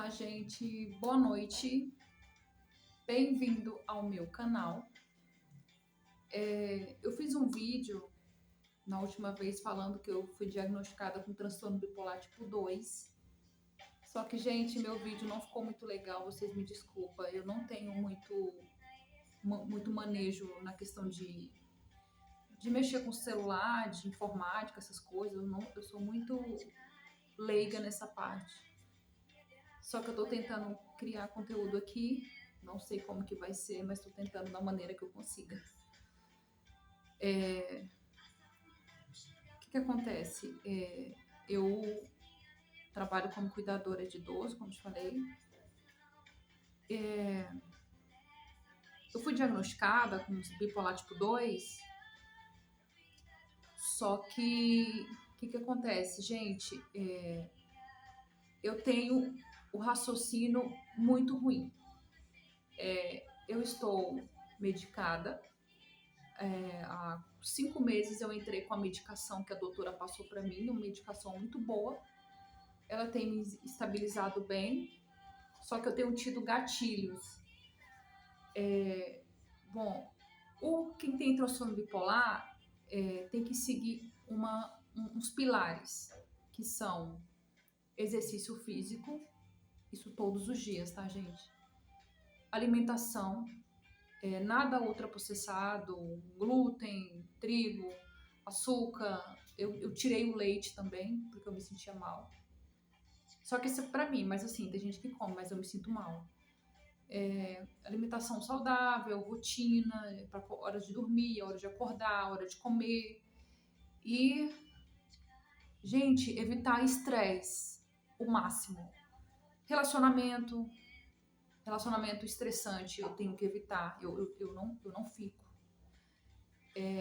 Olá, gente, boa noite, bem-vindo ao meu canal. Eu fiz um vídeo na última vez falando que eu fui diagnosticada com transtorno bipolar tipo 2. Só que, gente, meu vídeo não ficou muito legal, vocês me desculpam, eu não tenho muito manejo na questão de mexer com celular, de informática, essas coisas, eu sou muito leiga nessa parte. Só que eu tô tentando criar conteúdo aqui, não sei como que vai ser, mas tô tentando da maneira que eu consiga. O que acontece? Eu trabalho como cuidadora de idoso, como te falei. Eu fui diagnosticada com bipolar tipo 2, só que o que acontece, gente? Eu tenho o raciocínio muito ruim. Eu estou medicada. Há 5 meses eu entrei com a medicação que a doutora passou para mim, uma medicação muito boa. Ela tem me estabilizado bem, só que eu tenho tido gatilhos. Quem tem transtorno bipolar tem que seguir uns pilares, que são exercício físico, isso todos os dias, tá, gente? Alimentação, nada ultraprocessado, glúten, trigo, açúcar. Eu tirei o leite também, porque eu me sentia mal. Só que isso é pra mim, mas assim, tem gente que come, mas eu me sinto mal. Alimentação saudável, rotina, para hora de dormir, hora de acordar, hora de comer. E, gente, evitar estresse o máximo. Relacionamento estressante eu tenho que evitar, eu não fico.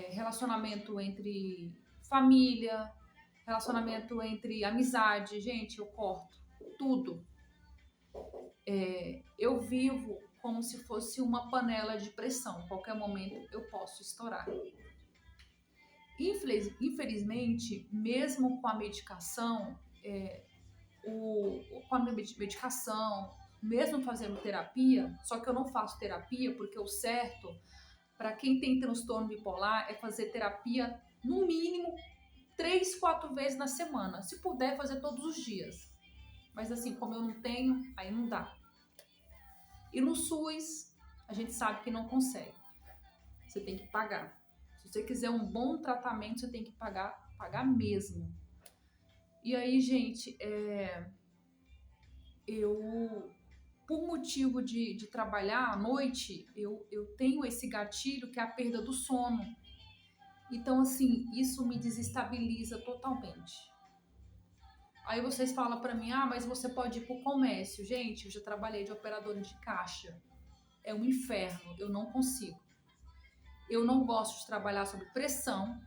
Relacionamento entre família, relacionamento entre amizade, gente, eu corto tudo. Eu vivo como se fosse uma panela de pressão, qualquer momento eu posso estourar. Infelizmente, mesmo com a medicação, mesmo fazendo terapia, só que eu não faço terapia porque o certo para quem tem transtorno bipolar é fazer terapia no mínimo 3, 4 vezes na semana. Se puder, fazer todos os dias. Mas assim, como eu não tenho, aí não dá. E no SUS, a gente sabe que não consegue. Você tem que pagar. Se você quiser um bom tratamento, você tem que pagar mesmo. E aí, gente, por motivo de trabalhar à noite, eu tenho esse gatilho que é a perda do sono. Então, assim, isso me desestabiliza totalmente. Aí vocês falam pra mim, mas você pode ir pro comércio. Gente, eu já trabalhei de operadora de caixa. É um inferno, eu não consigo. Eu não gosto de trabalhar sob pressão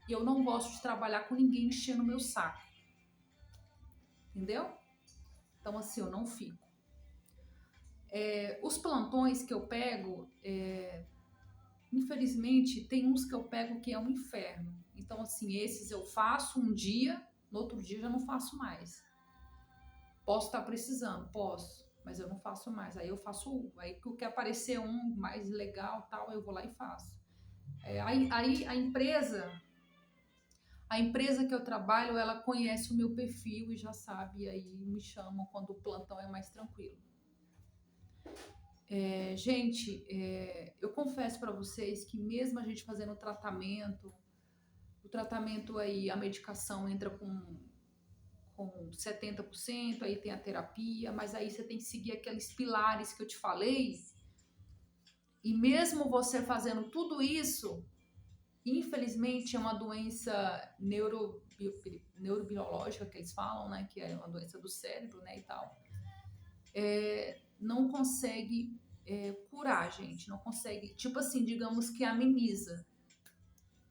e eu não gosto de trabalhar com ninguém enchendo o meu saco. Entendeu? Então, assim, eu não fico. Os plantões que eu pego, infelizmente, tem uns que eu pego que é um inferno. Então, assim, esses eu faço um dia, no outro dia já não faço mais. Posso estar precisando, posso, mas eu não faço mais. Aí eu faço, aí que aparecer um mais legal, tal, eu vou lá e faço. Aí a empresa que eu trabalho, ela conhece o meu perfil e já sabe, aí me chamam quando o plantão é mais tranquilo. Gente, eu confesso para vocês que mesmo a gente fazendo o tratamento aí, a medicação entra com 70%, aí tem a terapia, mas aí você tem que seguir aqueles pilares que eu te falei. E mesmo você fazendo tudo isso, infelizmente é uma doença neurobiológica que eles falam, né, que é uma doença do cérebro, né, e tal. Não consegue curar, gente, não consegue, tipo assim, digamos que ameniza.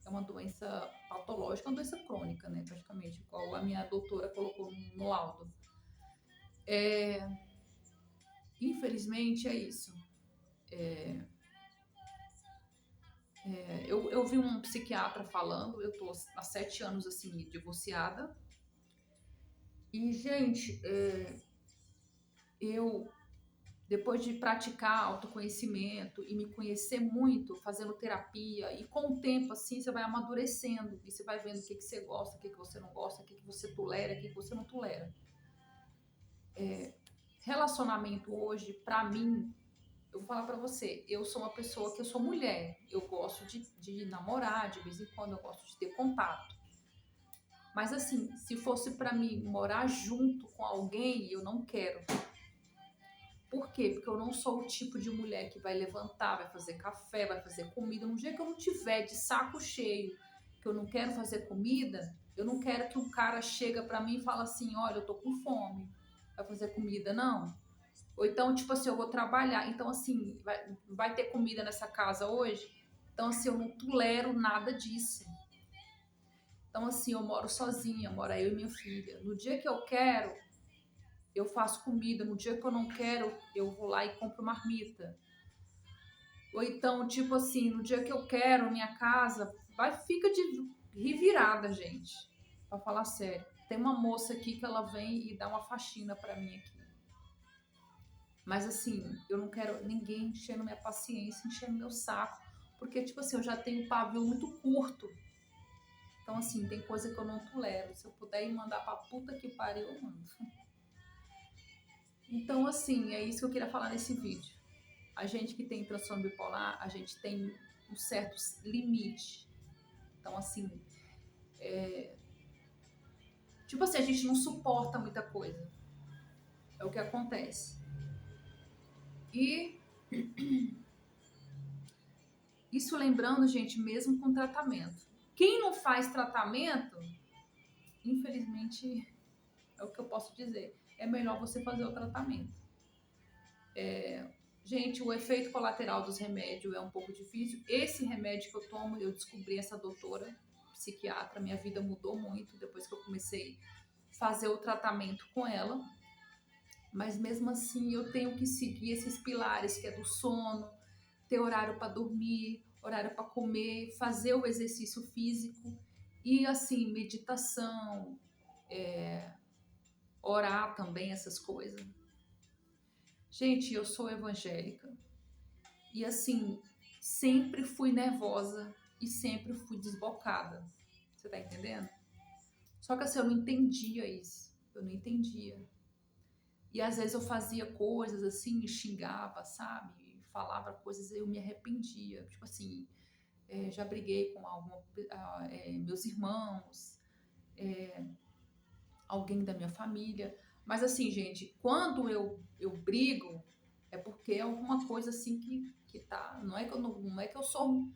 É uma doença patológica, uma doença crônica, né, praticamente, qual a minha doutora colocou no laudo. Infelizmente é isso. Eu vi um psiquiatra falando, eu tô há 7 anos assim, divorciada. E, gente, eu, depois de praticar autoconhecimento e me conhecer muito, fazendo terapia, e com o tempo, assim, você vai amadurecendo e você vai vendo o que você gosta, o que você não gosta, o que você tolera, o que você não tolera. Relacionamento hoje, pra mim, eu vou falar pra você, eu sou uma pessoa que eu sou mulher, eu gosto de namorar, de vez em quando eu gosto de ter contato. Mas assim, se fosse pra mim morar junto com alguém, eu não quero. Por quê? Porque eu não sou o tipo de mulher que vai levantar, vai fazer café, vai fazer comida. No dia que eu não tiver de saco cheio, que eu não quero fazer comida, eu não quero que um cara chega pra mim e fala assim, olha, eu tô com fome, vai fazer comida, não. Ou então, tipo assim, eu vou trabalhar, então assim, vai ter comida nessa casa hoje? Então assim, eu não tolero nada disso. Então assim, eu moro sozinha, mora eu e minha filha. No dia que eu quero, eu faço comida. No dia que eu não quero, eu vou lá e compro marmita. Ou então, tipo assim, no dia que eu quero, minha casa fica de revirada, gente. Pra falar sério. Tem uma moça aqui que ela vem e dá uma faxina pra mim aqui. Mas assim, eu não quero ninguém enchendo minha paciência, enchendo meu saco. Porque, tipo assim, eu já tenho pavio muito curto. Então, assim, tem coisa que eu não tolero. Se eu puder ir mandar pra puta que pariu, eu mando. Então, assim, é isso que eu queria falar nesse vídeo. A gente que tem transtorno bipolar, a gente tem um certo limite. Então, assim, tipo assim, a gente não suporta muita coisa. É o que acontece. E isso lembrando, gente, mesmo com tratamento. Quem não faz tratamento, infelizmente, é o que eu posso dizer. É melhor você fazer o tratamento. Gente, o efeito colateral dos remédios é um pouco difícil. Esse remédio que eu tomo, eu descobri essa doutora psiquiatra, minha vida mudou muito depois que eu comecei a fazer o tratamento com ela. Mas mesmo assim, eu tenho que seguir esses pilares, que é do sono, ter horário para dormir, horário para comer, fazer o exercício físico e, assim, meditação, orar também, essas coisas. Gente, eu sou evangélica e, assim, sempre fui nervosa e sempre fui desbocada. Você tá entendendo? Só que, assim, eu não entendia isso. Eu não entendia. E às vezes eu fazia coisas assim, xingava, sabe? Falava coisas e eu me arrependia. Tipo assim, já briguei com meus irmãos, alguém da minha família. Mas assim, gente, quando eu brigo, é porque é alguma coisa assim que tá. Não é que não é que eu sou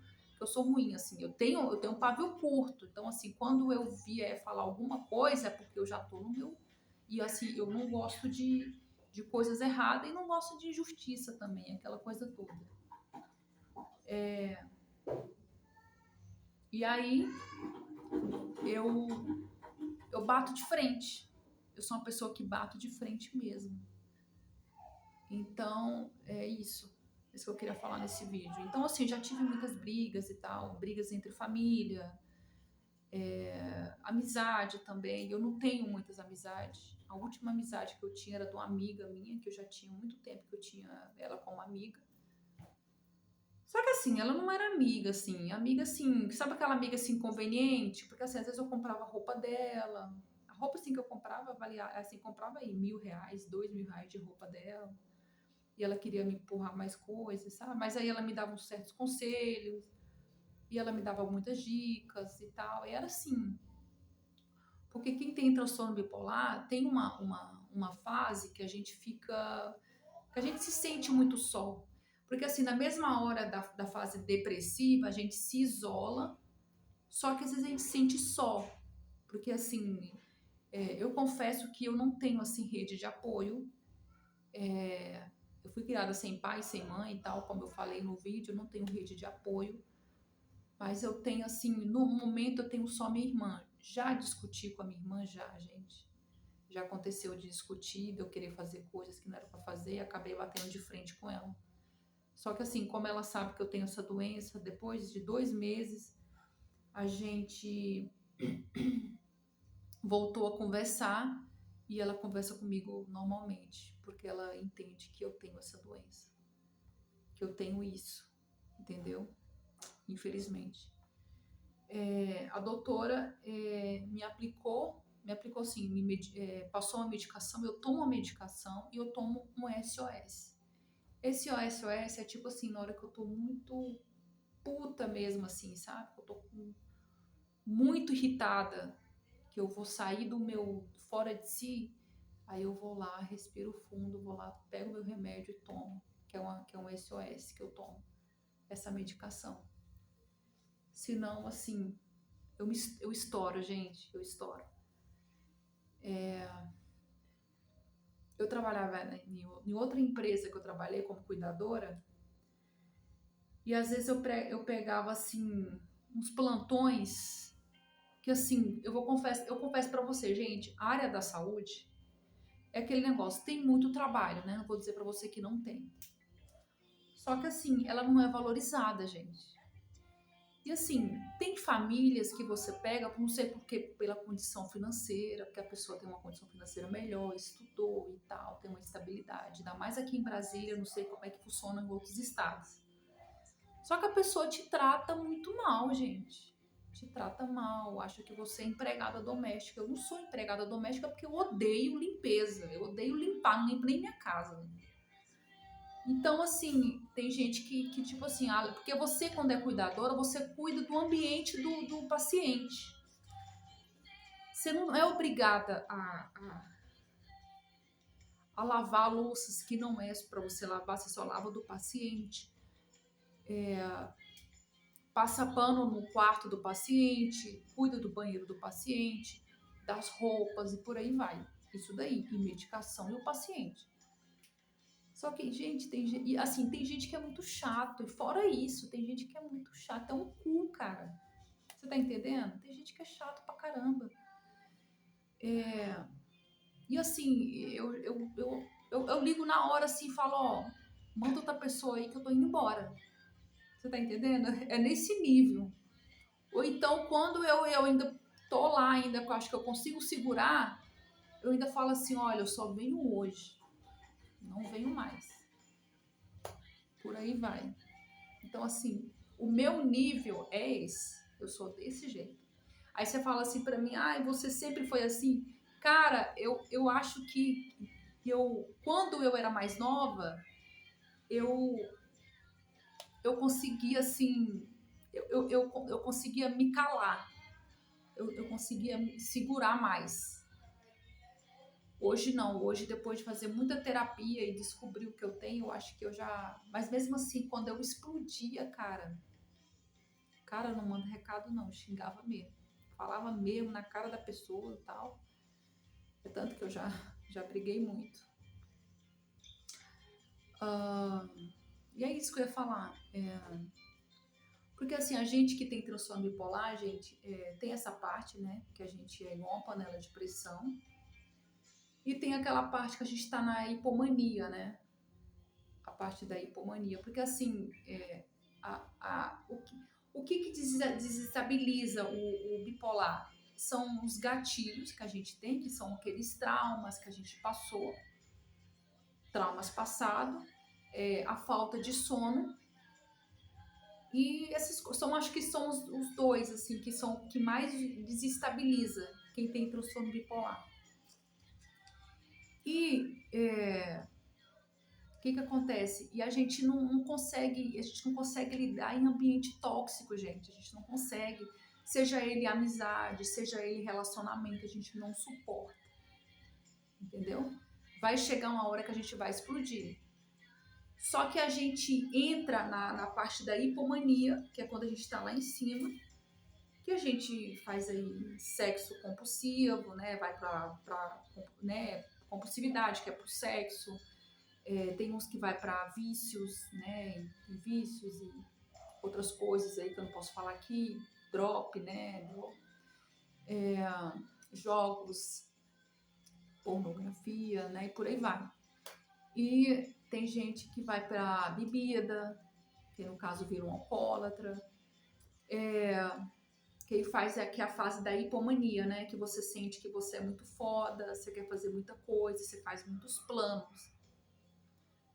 ruim, assim. Eu tenho um pavio curto. Então, assim, quando eu vier falar alguma coisa, é porque eu já tô no meu. E assim, eu não gosto de coisas erradas e não gosto de injustiça também, aquela coisa toda. E aí eu bato de frente. Eu sou uma pessoa que bato de frente mesmo. Então, é isso. É isso que eu queria falar nesse vídeo. Então, assim, já tive muitas brigas e tal, brigas entre família, amizade também. Eu não tenho muitas amizades. A última amizade que eu tinha era de uma amiga minha, que eu já tinha muito tempo que eu tinha ela como amiga. Só que assim, ela não era amiga assim, sabe aquela amiga assim conveniente? Porque assim, às vezes eu comprava a roupa dela, a roupa assim que eu comprava valia, assim, comprava aí R$ 1.000, R$ 2.000 de roupa dela, e ela queria me empurrar mais coisas, sabe? Mas aí ela me dava uns certos conselhos, e ela me dava muitas dicas e tal, e era assim. Porque quem tem transtorno bipolar tem uma fase que a gente fica, que a gente se sente muito só. Porque assim, na mesma hora da fase depressiva, a gente se isola, só que às vezes a gente se sente só. Porque assim, eu confesso que eu não tenho assim rede de apoio. Eu fui criada sem pai, sem mãe e tal, como eu falei no vídeo, eu não tenho rede de apoio. Mas eu tenho assim, no momento eu tenho só minha irmã. Já discuti com a minha irmã, já, gente. Já aconteceu de discutir, de eu querer fazer coisas que não era para fazer, e acabei batendo de frente com ela. Só que assim, como ela sabe que eu tenho essa doença, depois de 2 meses, a gente voltou a conversar E ela conversa comigo normalmente, porque ela entende que eu tenho essa doença, que eu tenho isso, entendeu? Infelizmente. A doutora me aplicou assim, passou uma medicação, eu tomo a medicação e eu tomo um SOS. Esse SOS é tipo assim, na hora que eu tô muito puta mesmo, assim, sabe? Eu tô muito irritada, que eu vou sair do meu fora de si, aí eu vou lá, respiro fundo, vou lá, pego meu remédio e tomo, que é um SOS que eu tomo, essa medicação. Senão, assim, eu estouro, gente, eu estouro. Eu trabalhava em outra empresa que eu trabalhei como cuidadora, e às vezes eu pegava, assim, uns plantões que, assim, eu confesso pra você, gente, a área da saúde é aquele negócio, tem muito trabalho, né? Não vou dizer pra você que não tem. Só que, assim, ela não é valorizada, gente. E assim, tem famílias que você pega, não sei porque, pela condição financeira, porque a pessoa tem uma condição financeira melhor, estudou e tal, tem uma estabilidade. Ainda mais aqui em Brasília, eu não sei como é que funciona em outros estados. Só que a pessoa te trata muito mal, gente. Te trata mal, acha que você é empregada doméstica. Eu não sou empregada doméstica porque eu odeio limpeza, eu odeio limpar, não limpo nem minha casa. Então, assim, tem gente que tipo assim, porque você, quando é cuidadora, você cuida do ambiente do paciente. Você não é obrigada a lavar louças que não é para você lavar, você só lava do paciente. Passa pano no quarto do paciente, cuida do banheiro do paciente, das roupas e por aí vai. Isso daí, e medicação e o paciente. Só que, gente, tem gente que é muito chato. E fora isso, tem gente que é muito chato. É um cu, cara. Você tá entendendo? Tem gente que é chato pra caramba. E assim, eu ligo na hora assim e falo, ó, manda outra pessoa aí que eu tô indo embora. Você tá entendendo? É nesse nível. Ou então, quando eu ainda tô lá, ainda que eu acho que eu consigo segurar, eu ainda falo assim, olha, eu só venho hoje. Não venho mais. Por aí vai. Então, assim, o meu nível é esse. Eu sou desse jeito. Aí você fala assim pra mim, você sempre foi assim? Cara, eu acho que quando eu era mais nova, eu, eu conseguia, assim, eu conseguia me calar. Eu conseguia me segurar mais. Hoje não, hoje depois de fazer muita terapia e descobrir o que eu tenho, eu acho que eu já... Mas mesmo assim, quando eu explodia, cara, não manda recado não, xingava mesmo. Falava mesmo na cara da pessoa e tal. É tanto que eu já briguei muito. E é isso que eu ia falar. Porque assim, a gente que tem transtorno bipolar, gente, tem essa parte, né? Que a gente é igual uma panela de pressão. E tem aquela parte que a gente tá na hipomania, né? A parte da hipomania. Porque assim, o que desestabiliza o bipolar? São os gatilhos que a gente tem, que são aqueles traumas que a gente passou, traumas passados, a falta de sono. E esses acho que são os dois, assim, que mais desestabiliza quem tem transtorno bipolar. E o que acontece? E a gente não consegue lidar em ambiente tóxico, gente. A gente não consegue. Seja ele amizade, seja ele relacionamento, a gente não suporta. Entendeu? Vai chegar uma hora que a gente vai explodir. Só que a gente entra na parte da hipomania, que é quando a gente está lá em cima, que a gente faz aí sexo compulsivo, né? Vai para né? Compulsividade, que é pro sexo. Tem uns que vai para vícios, né? E vícios e outras coisas aí que eu não posso falar aqui. Drop, né? Jogos, pornografia, né? E por aí vai. E tem gente que vai para bebida, que no caso vira um alcoólatra. que aí faz aqui a fase da hipomania, né? Que você sente que você é muito foda, você quer fazer muita coisa, você faz muitos planos.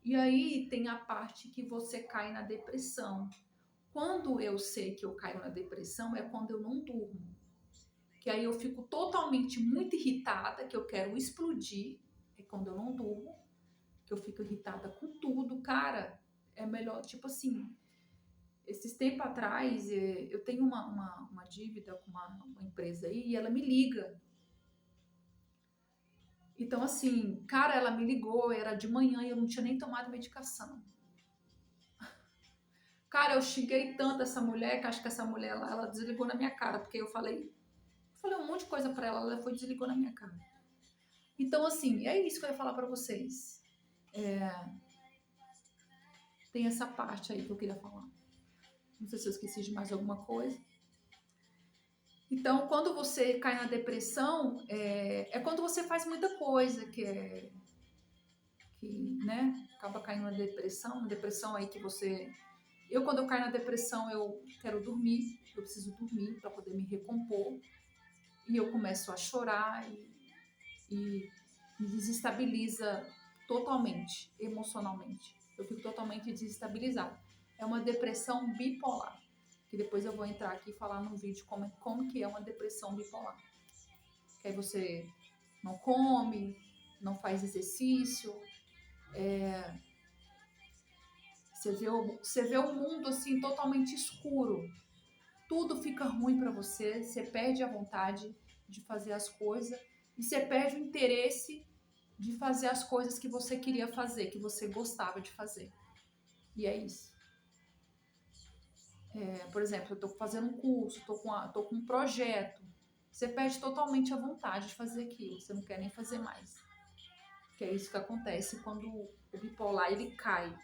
E aí tem a parte que você cai na depressão. Quando eu sei que eu caio na depressão é quando eu não durmo. Que aí eu fico totalmente muito irritada, que eu quero explodir, é quando eu não durmo, que eu fico irritada com tudo, cara, é melhor, tipo assim, esses tempos atrás, eu tenho uma dívida com uma empresa aí e ela me liga. Então, assim, cara, ela me ligou, era de manhã e eu não tinha nem tomado medicação. Cara, eu xinguei tanto essa mulher que acho que essa mulher ela desligou na minha cara, porque eu falei um monte de coisa pra ela, ela foi e desligou na minha cara. Então, assim, é isso que eu ia falar pra vocês. Tem essa parte aí que eu queria falar. Não sei se eu esqueci de mais alguma coisa. Então, quando você cai na depressão, é quando você faz muita coisa né, acaba caindo na depressão. Uma depressão aí que você... Eu, quando eu caio na depressão, eu quero dormir. Eu preciso dormir para poder me recompor. E eu começo a chorar e me desestabiliza totalmente, emocionalmente. Eu fico totalmente desestabilizada. É uma depressão bipolar, que depois eu vou entrar aqui e falar num vídeo como que é uma depressão bipolar. Que aí você não come, não faz exercício, você vê o mundo assim totalmente escuro. Tudo fica ruim para você, você perde a vontade de fazer as coisas e você perde o interesse de fazer as coisas que você queria fazer, que você gostava de fazer. E é isso. Por exemplo, eu estou fazendo um curso, estou com um projeto. Você perde totalmente a vontade de fazer aquilo, você não quer nem fazer mais. Que é isso que acontece quando o bipolar ele cai.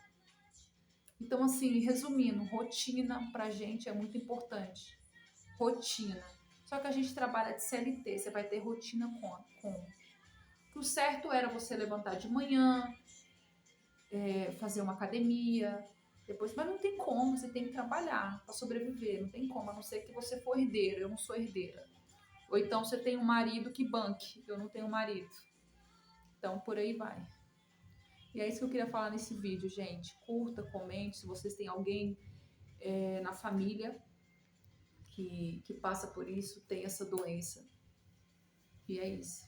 Então, assim, resumindo, rotina pra gente é muito importante. Rotina. Só que a gente trabalha de CLT, você vai ter rotina como? O certo era você levantar de manhã, fazer uma academia, depois, mas não tem como, você tem que trabalhar para sobreviver, não tem como, a não ser que você for herdeira, eu não sou herdeira. Ou então você tem um marido que banque, eu não tenho marido. Então por aí vai. E é isso que eu queria falar nesse vídeo, gente. Curta, comente, se vocês têm alguém na família que passa por isso, tem essa doença. E é isso.